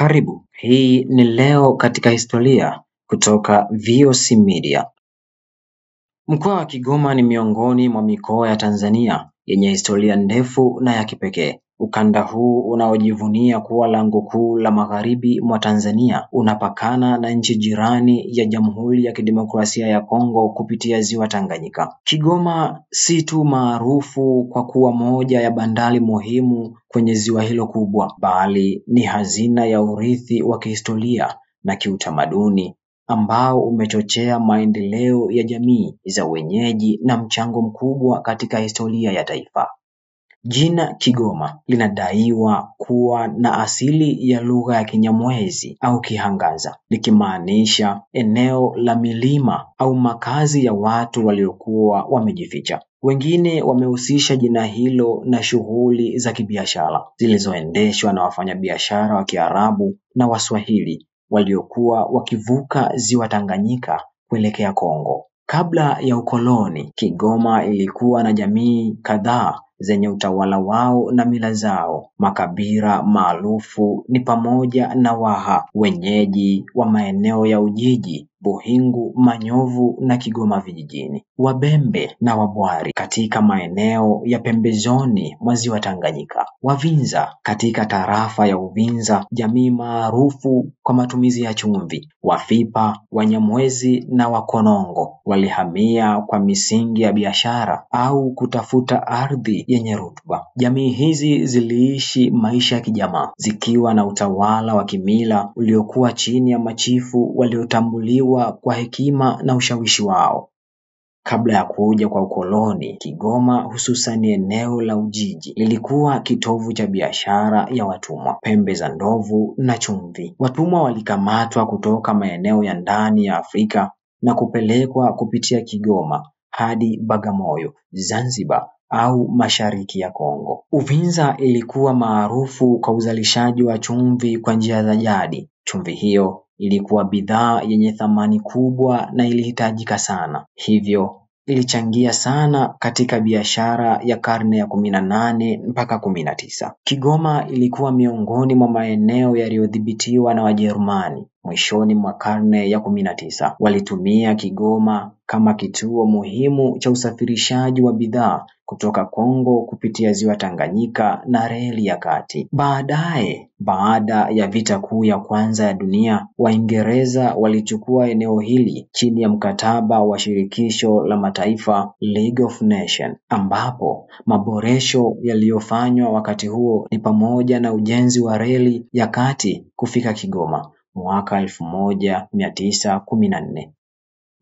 Karibu, hii ni Leo katika Historia kutoka VOC Media. Mkoa wa Kigoma ni miongoni mwa mikoa ya Tanzania yenye historia ndefu na ya kipekee. Ukanda huu unaojivunia kuwa lango kuu la magharibi mwa Tanzania unapakana na nchi jirani ya Jamhuri ya Kidemokrasia ya Kongo kupitia Ziwa Tanganyika. Kigoma si tu maarufu kwa kuwa moja ya bandari muhimu kwenye ziwa hilo kubwa, bali ni hazina ya urithi wa kihistoria na kiutamaduni ambao umechochea maendeleo ya jamii za wenyeji na mchango mkubwa katika historia ya taifa. Jina Kigoma linadaiwa kuwa na asili ya lugha ya Kinyamwezi au Kihangaza, likimaanisha eneo la milima au makazi ya watu waliokuwa wamejificha. Wengine wamehusisha jina hilo na shughuli za kibiashara zilizoendeshwa na wafanyabiashara wa Kiarabu na Waswahili waliokuwa wakivuka Ziwa Tanganyika kuelekea Kongo. Kabla ya ukoloni, Kigoma ilikuwa na jamii kadhaa zenye utawala wao na mila zao. Makabila maarufu ni pamoja na Waha, wenyeji wa maeneo ya Ujiji, Buhingu, Manyovu na Kigoma vijijini, Wabembe na Wabwari katika maeneo ya pembezoni mwa Ziwa Tanganyika, Wavinza katika tarafa ya Uvinza, jamii maarufu kwa matumizi ya chumvi, Wafipa, Wanyamwezi na Wakonongo walihamia kwa misingi ya biashara au kutafuta ardhi yenye rutuba. Jamii hizi ziliishi maisha ya kijamaa zikiwa na utawala wa kimila uliokuwa chini ya machifu waliotambuliwa kwa hekima na ushawishi wao. Kabla ya kuja kwa ukoloni, Kigoma hususan eneo la Ujiji lilikuwa kitovu cha biashara ya watumwa, pembe za ndovu na chumvi. Watumwa walikamatwa kutoka maeneo ya ndani ya Afrika na kupelekwa kupitia Kigoma hadi Bagamoyo, Zanzibar au mashariki ya Kongo. Uvinza ilikuwa maarufu kwa uzalishaji wa chumvi kwa njia za jadi. Chumvi hiyo ilikuwa bidhaa yenye thamani kubwa na ilihitajika sana, hivyo ilichangia sana katika biashara ya karne ya 18 mpaka 19. Kigoma ilikuwa miongoni mwa maeneo yaliyodhibitiwa na Wajerumani. Mwishoni mwa karne ya 19 walitumia Kigoma kama kituo muhimu cha usafirishaji wa bidhaa kutoka Kongo kupitia Ziwa Tanganyika na reli ya kati. Baadaye, baada ya vita kuu ya kwanza ya dunia, Waingereza walichukua eneo hili chini ya mkataba wa Shirikisho la Mataifa, League of Nations, ambapo maboresho yaliyofanywa wakati huo ni pamoja na ujenzi wa reli ya kati kufika Kigoma mwaka 1914.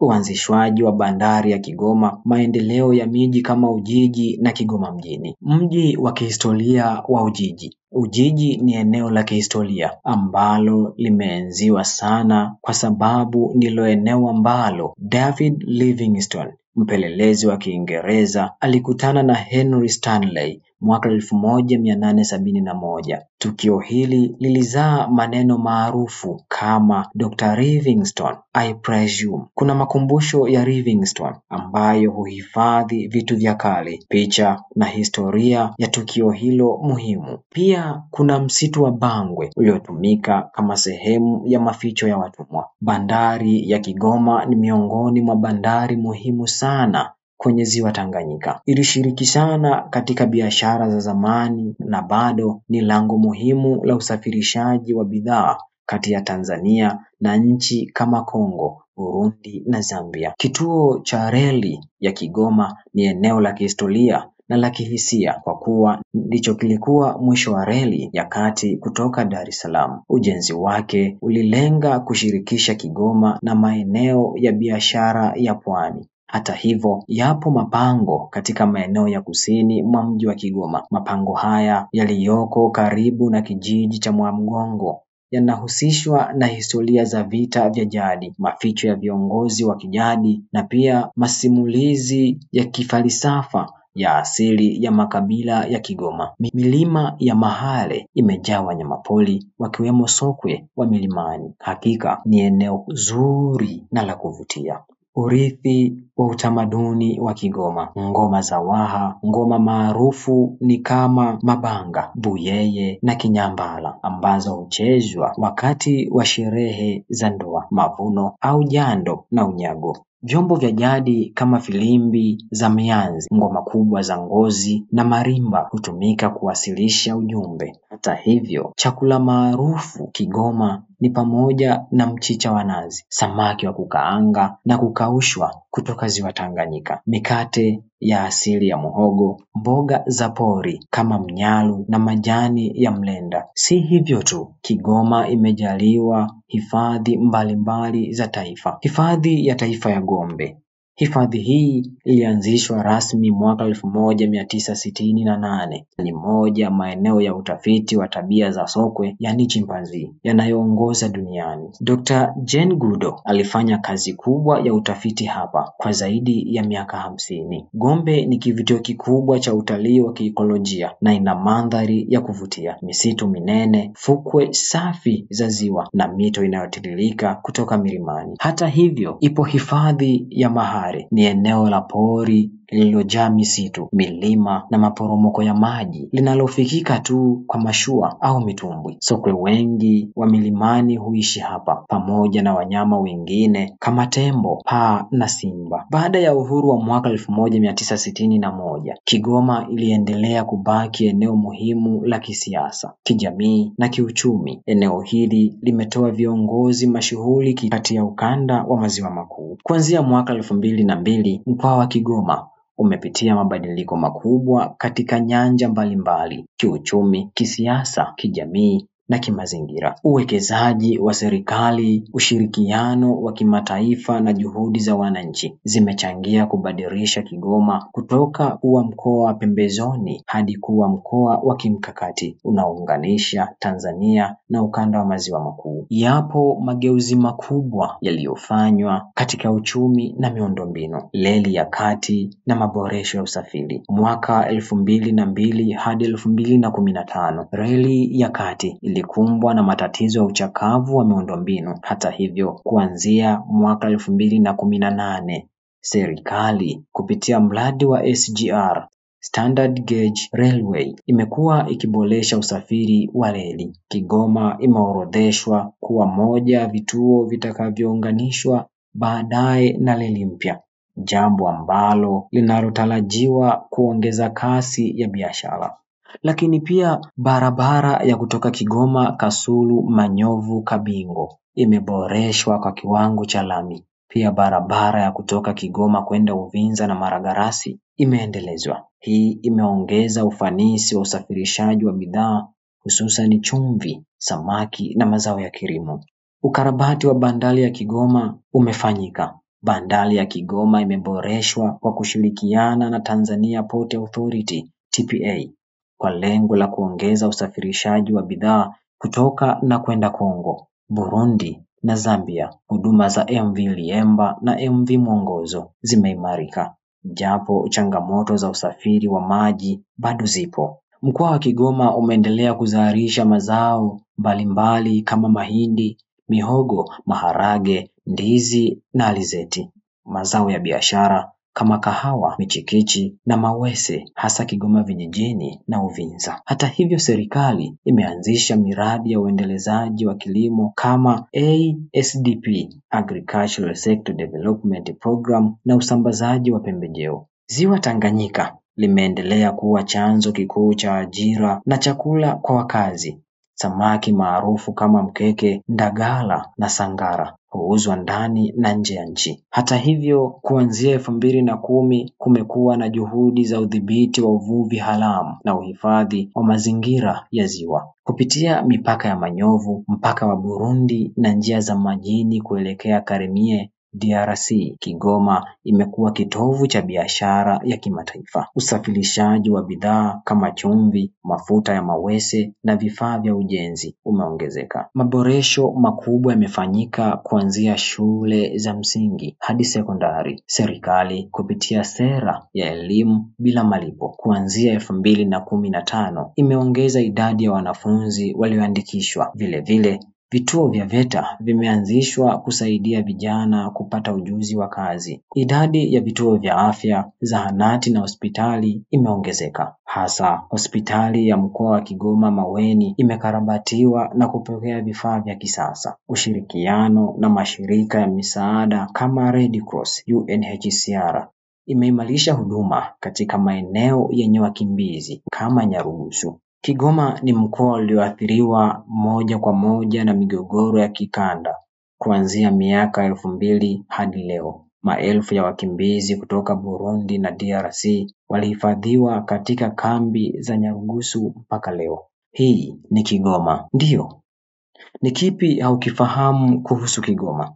Uanzishwaji wa bandari ya Kigoma, maendeleo ya miji kama Ujiji na Kigoma mjini. Mji wa kihistoria wa Ujiji. Ujiji ni eneo la kihistoria ambalo limeenziwa sana kwa sababu ndilo eneo ambalo David Livingstone, mpelelezi wa Kiingereza, alikutana na Henry Stanley mwaka 1871. Tukio hili lilizaa maneno maarufu kama Dr. Livingstone, I presume. Kuna makumbusho ya Livingstone ambayo huhifadhi vitu vya kale, picha na historia ya tukio hilo muhimu. Pia kuna msitu wa Bangwe uliotumika kama sehemu ya maficho ya watumwa. Bandari ya Kigoma ni miongoni mwa bandari muhimu sana kwenye Ziwa Tanganyika. Ilishiriki sana katika biashara za zamani na bado ni lango muhimu la usafirishaji wa bidhaa kati ya Tanzania na nchi kama Kongo, Burundi na Zambia. Kituo cha reli ya Kigoma ni eneo la kihistoria na la kihisia kwa kuwa ndicho kilikuwa mwisho wa reli ya kati kutoka Dar es Salaam. Ujenzi wake ulilenga kushirikisha Kigoma na maeneo ya biashara ya pwani. Hata hivyo, yapo mapango katika maeneo ya kusini mwa mji wa Kigoma. Mapango haya yaliyoko karibu na kijiji cha Mwamgongo yanahusishwa na historia za vita vya jadi, maficho ya viongozi wa kijadi na pia masimulizi ya kifalsafa ya asili ya makabila ya Kigoma. Milima ya Mahale imejaa wanyamapori wakiwemo sokwe wa milimani. Hakika ni eneo zuri na la kuvutia. Urithi wa utamaduni wa Kigoma. Ngoma za Waha, ngoma maarufu ni kama mabanga, buyeye na kinyambala ambazo huchezwa wakati wa sherehe za ndoa, mavuno au jando na unyago. Vyombo vya jadi kama filimbi za mianzi, ngoma kubwa za ngozi na marimba hutumika kuwasilisha ujumbe. Hata hivyo, chakula maarufu Kigoma ni pamoja na mchicha wa nazi, samaki wa kukaanga na kukaushwa kutoka ziwa Tanganyika, mikate ya asili ya muhogo, mboga za pori kama mnyalu na majani ya mlenda. Si hivyo tu, Kigoma imejaliwa hifadhi mbalimbali za taifa. Hifadhi ya Taifa ya Gombe. Hifadhi hii ilianzishwa rasmi mwaka 1968. Ni moja maeneo ya utafiti wa tabia za sokwe, yani chimpanzee, yanayoongoza duniani. Dr. Jane Goodall alifanya kazi kubwa ya utafiti hapa kwa zaidi ya miaka 50. Gombe ni kivutio kikubwa cha utalii wa kiikolojia na ina mandhari ya kuvutia, misitu minene, fukwe safi za ziwa na mito inayotiririka kutoka milimani. Hata hivyo, ipo hifadhi ya Mahare. Ni eneo la pori lililojaa misitu, milima na maporomoko ya maji, linalofikika tu kwa mashua au mitumbwi. Sokwe wengi wa milimani huishi hapa pamoja na wanyama wengine kama tembo, paa na simba. Baada ya uhuru wa mwaka 1961, Kigoma iliendelea kubaki eneo muhimu la kisiasa, kijamii na kiuchumi. Eneo hili limetoa viongozi mashuhuri kati ya ukanda wa Maziwa Makuu. Kuanzia mwaka 2002, mkoa wa Kigoma umepitia mabadiliko makubwa katika nyanja mbalimbali: kiuchumi, kisiasa, kijamii na kimazingira. Uwekezaji wa serikali, ushirikiano wa kimataifa na juhudi za wananchi zimechangia kubadilisha Kigoma kutoka kuwa mkoa wa pembezoni hadi kuwa mkoa wa kimkakati unaounganisha Tanzania na ukanda wa Maziwa Makuu. Yapo mageuzi makubwa yaliyofanywa katika uchumi na miundombinu, reli ya kati na maboresho ya usafiri. Mwaka 2002 hadi 2015, reli ya kati ilikumbwa na matatizo ya uchakavu wa miundombinu. Hata hivyo, kuanzia mwaka 2018, serikali kupitia mradi wa SGR, Standard Gauge Railway, imekuwa ikiboresha usafiri wa reli. Kigoma imeorodheshwa kuwa moja ya vituo vitakavyounganishwa baadaye na reli mpya, jambo ambalo linalotarajiwa kuongeza kasi ya biashara. Lakini pia barabara ya kutoka Kigoma Kasulu Manyovu Kabingo imeboreshwa kwa kiwango cha lami. Pia barabara ya kutoka Kigoma kwenda Uvinza na Maragarasi imeendelezwa. Hii imeongeza ufanisi wa usafirishaji wa bidhaa, hususan chumvi, samaki na mazao ya kilimo. Ukarabati wa bandari ya Kigoma umefanyika. Bandari ya Kigoma imeboreshwa kwa kushirikiana na Tanzania Port Authority TPA kwa lengo la kuongeza usafirishaji wa bidhaa kutoka na kwenda Kongo, Burundi na Zambia. Huduma za MV Liemba na MV Mwongozo zimeimarika, japo changamoto za usafiri wa maji bado zipo. Mkoa wa Kigoma umeendelea kuzalisha mazao mbalimbali kama mahindi, mihogo, maharage, ndizi na alizeti. Mazao ya biashara kama kahawa, michikichi na mawese, hasa Kigoma vijijini na Uvinza. Hata hivyo, serikali imeanzisha miradi ya uendelezaji wa kilimo kama ASDP, Agricultural Sector Development Program, na usambazaji wa pembejeo. Ziwa Tanganyika limeendelea kuwa chanzo kikuu cha ajira na chakula kwa wakazi. Samaki maarufu kama mkeke, ndagala na sangara huuzwa ndani na nje ya nchi. Hata hivyo, kuanzia 2010 kumekuwa na juhudi za udhibiti wa uvuvi haramu na uhifadhi wa mazingira ya ziwa. Kupitia mipaka ya Manyovu, mpaka wa Burundi na njia za majini kuelekea Kalemie, DRC, Kigoma imekuwa kitovu cha biashara ya kimataifa. Usafirishaji wa bidhaa kama chumvi, mafuta ya mawese na vifaa vya ujenzi umeongezeka. Maboresho makubwa yamefanyika kuanzia shule za msingi hadi sekondari. Serikali kupitia sera ya elimu bila malipo kuanzia 2015 imeongeza idadi ya wanafunzi walioandikishwa. Vile Vituo vya VETA vimeanzishwa kusaidia vijana kupata ujuzi wa kazi. Idadi ya vituo vya afya, zahanati na hospitali imeongezeka. Hasa hospitali ya mkoa wa Kigoma Maweni imekarabatiwa na kupokea vifaa vya kisasa. Ushirikiano na mashirika ya misaada kama Red Cross, UNHCR imeimarisha huduma katika maeneo yenye wakimbizi kama Nyarugusu. Kigoma ni mkoa ulioathiriwa moja kwa moja na migogoro ya kikanda kuanzia miaka 2000 hadi leo. Maelfu ya wakimbizi kutoka Burundi na DRC walihifadhiwa katika kambi za Nyarugusu mpaka leo. Hii ni Kigoma. Ndiyo. Ni kipi haukifahamu kuhusu Kigoma?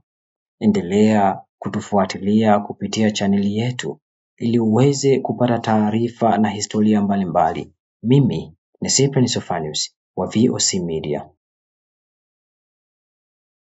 Endelea kutufuatilia kupitia chaneli yetu ili uweze kupata taarifa na historia mbalimbali. Mimi ni Cyprian Sophanius wa VOC Media.